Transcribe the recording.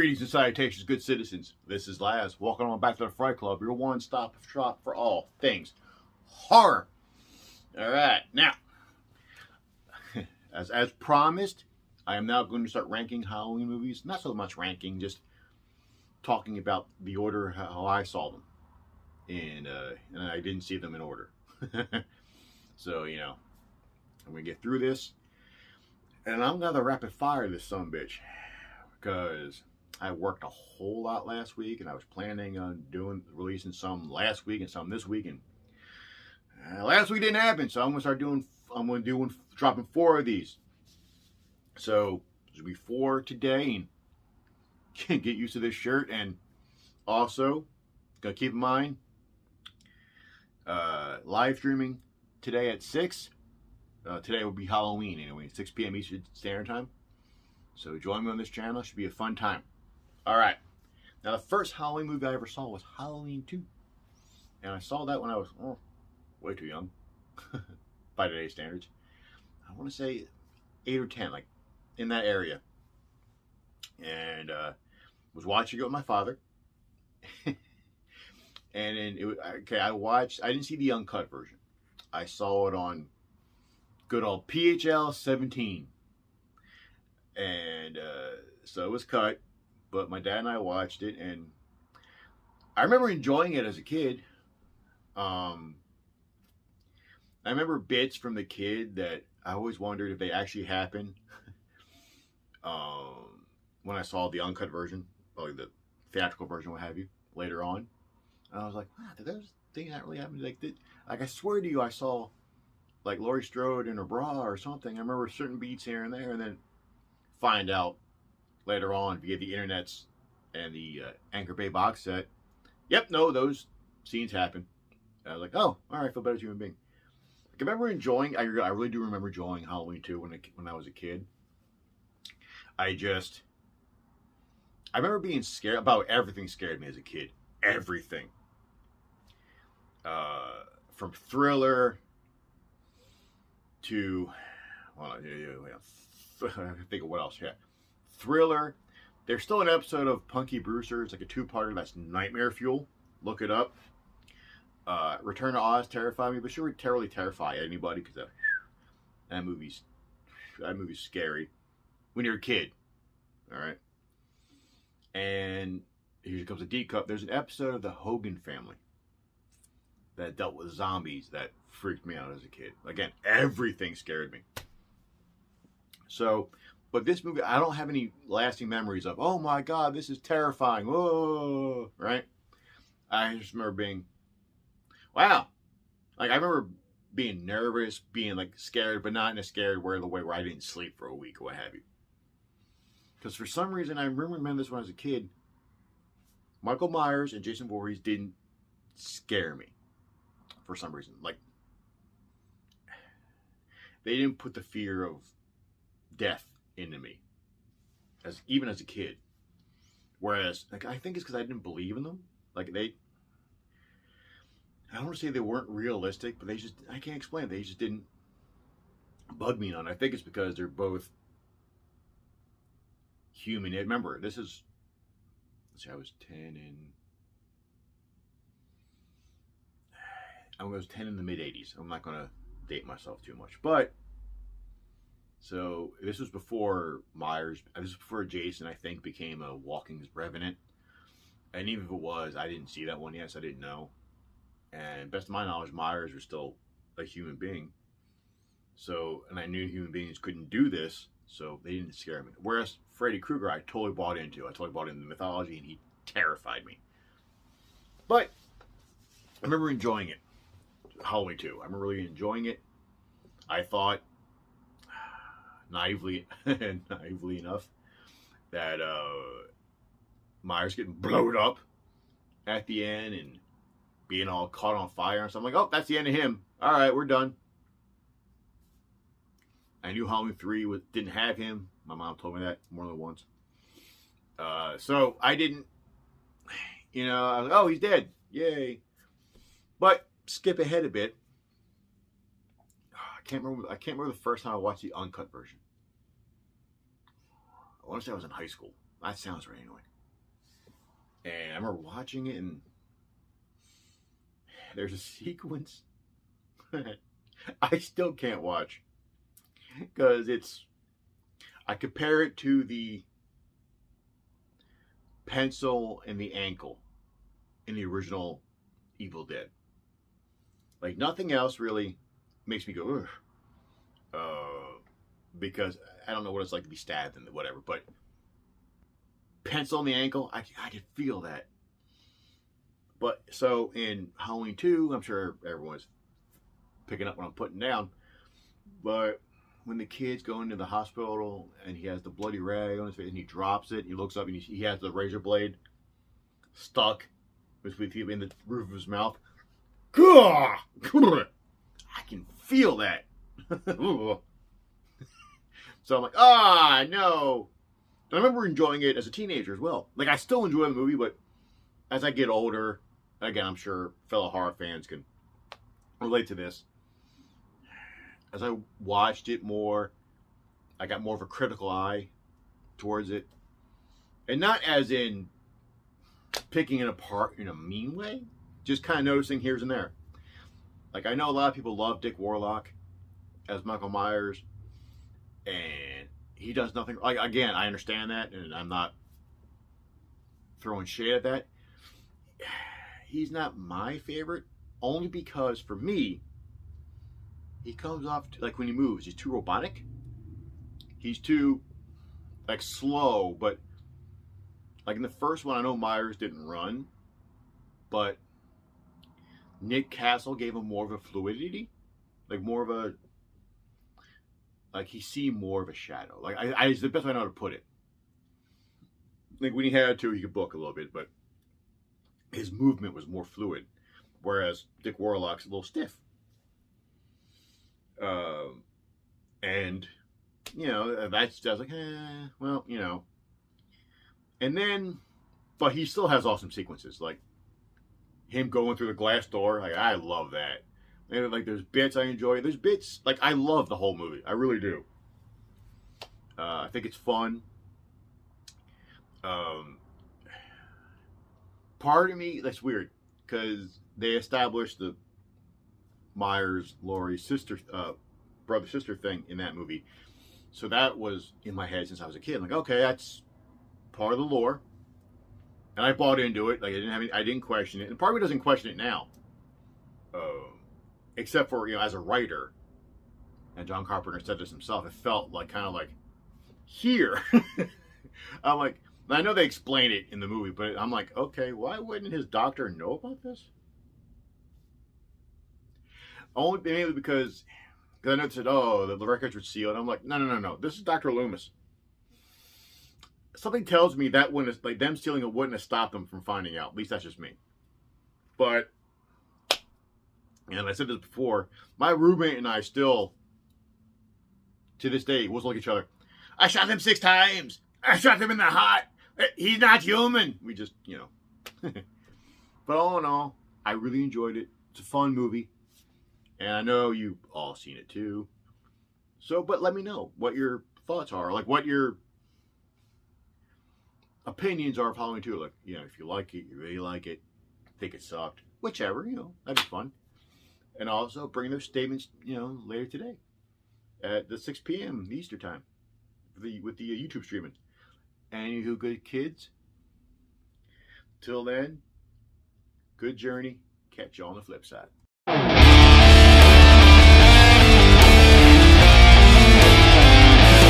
Greetings and salutations, good citizens. This is Laz. Welcome on back to the Fright Club, your one-stop shop for all things horror. All right, now, as promised, I am now going to start ranking Halloween movies. Not so much ranking, just talking about the order how I saw them, and I didn't see them in order. So I'm gonna get through this, and I'm gonna rapid fire this sumbitch because I worked a whole lot last week, and I was planning on releasing some last week and some this week, and last week didn't happen. So I'm gonna dropping 4 of these. So there'll be 4 today, and can get used to this shirt. And also, gotta keep in mind, live streaming today at 6. Today will be Halloween anyway, 6 p.m. Eastern Standard Time. So join me on this channel. It should be a fun time. All right. Now, the first Halloween movie I ever saw was Halloween 2. And I saw that when I was way too young by today's standards. I want to say 8 or 10, like in that area. And was watching it with my father. And then I didn't see the uncut version. I saw it on good old PHL 17. And so it was cut, but my dad and I watched it, and I remember enjoying it as a kid. I remember bits from the kid that I always wondered if they actually happened. When I saw the uncut version, probably the theatrical version, what have you, later on, I was like, wow, did those things not really happen? Like I swear to you, I saw like Laurie Strode in her bra or something. I remember certain beats here and there, and then find out later on via the internets and the Anchor Bay box set. Yep, no, those scenes happen. I was like, oh, all right, I feel better as a human being. Like, I remember enjoying. I really do remember enjoying Halloween 2 when I was a kid. I remember being scared about everything. Scared me as a kid. Everything. From Thriller to, I think of what else. Yeah, Thriller. There's still an episode of Punky Brewster. It's like a 2-parter. That's Nightmare Fuel. Look it up. Return to Oz terrified me, but sure would really terrify anybody because that movie's scary when you're a kid. All right. And here comes a deep cut. There's an episode of the Hogan Family that dealt with zombies that freaked me out as a kid. Again, everything scared me. So, but this movie, I don't have any lasting memories of, oh my God, this is terrifying. Whoa, right? I just remember being, wow. Like, I remember being nervous, being like scared, but not in a scared way where I didn't sleep for a week or what have you. Because for some reason, I remember this when I was a kid, Michael Myers and Jason Voorhees didn't scare me for some reason. Like, they didn't put the fear of death into me, even as a kid. Whereas, like, I think it's because I didn't believe in them. Like, I don't want to say they weren't realistic, but I can't explain it. They just didn't bug me on. I think it's because they're both human. Remember, let's see, I was 10 in, I was 10 in the mid-80s. I'm not going to date myself too much, but so this was before Myers. This was before Jason, I think, became a walking revenant. And even if it was, I didn't see that one yet, so I didn't know. And best of my knowledge, Myers was still a human being. So, and I knew human beings couldn't do this, so they didn't scare me. Whereas Freddy Krueger, I totally bought into. I totally bought into the mythology, and he terrified me. But I remember enjoying it. Halloween 2. I remember really enjoying it. I thought, naively enough, that Myers getting blown up at the end and being all caught on fire. So I'm like, oh, that's the end of him. All right, we're done. I knew Halloween 3 didn't have him. My mom told me that more than once. So I didn't, I was like, oh, he's dead. Yay. But skip ahead a bit. I can't remember the first time I watched the uncut version. I want to say I was in high school. That sounds right anyway. And I remember watching it, and there's a sequence I still can't watch because I compare it to the pencil in the ankle in the original Evil Dead. Like, nothing else really makes me go, ugh. Because I don't know what it's like to be stabbed and whatever, but pencil in the ankle, I can feel that. But so in Halloween 2, I'm sure everyone's picking up what I'm putting down, but when the kid's going to the hospital and he has the bloody rag on his face and he drops it, he looks up and he has the razor blade stuck in the roof of his mouth. I can feel that. So I'm like, no. And I remember enjoying it as a teenager as well. Like, I still enjoy the movie, but as I get older, again, I'm sure fellow horror fans can relate to this. As I watched it more, I got more of a critical eye towards it. And not as in picking it apart in a mean way, just kind of noticing here and there. Like, I know a lot of people love Dick Warlock as Michael Myers, and he does nothing. Like, again, I understand that, and I'm not throwing shade at that. He's not my favorite, only because for me, he comes off, like, when he moves, he's too robotic. He's too, like, slow, but, like, in the first one, I know Myers didn't run, but Nick Castle gave him more of a fluidity, like, more of a, like, he seemed more of a shadow. Like, it's the best way I know how to put it. Like, when he had to, he could book a little bit, but his movement was more fluid, whereas Dick Warlock's a little stiff. And, you know, I was like, well, you know. And then, but he still has awesome sequences, like him going through the glass door. Like, I love that. And, like, there's bits I enjoy. There's bits, like, I love the whole movie. I really do. I think it's fun. Part of me, that's weird, because they established the Myers-Laurie sister, brother-sister thing in that movie. So that was in my head since I was a kid. I'm like, okay, that's part of the lore. And I bought into it. Like, I didn't question it. And part of me doesn't question it now. Except for, you know, as a writer, and John Carpenter said this himself, it felt like, kind of like, here. I'm like, I know they explain it in the movie, but I'm like, okay, why wouldn't his doctor know about this? Only mainly because I know it said, oh, the records were sealed. I'm like, no. This is Dr. Loomis. Something tells me that wouldn't have, like, them stealing it wouldn't have stopped them from finding out. At least that's just me. But, and I said this before, my roommate and I still, to this day, we'll look at each other. I shot him 6 times. I shot him in the heart. He's not human. We just, you know. But all in all, I really enjoyed it. It's a fun movie. And I know you've all seen it too. So, but let me know what your thoughts are. Like, what your opinions are of Halloween 2. Like, you know, if you like it, you really like it, think it sucked, whichever, you know, that'd be fun. And also bring those statements, you know, later today at the 6 p.m. Easter time with the YouTube streaming. Anywho, good kids, till then, good journey. Catch you on the flip side.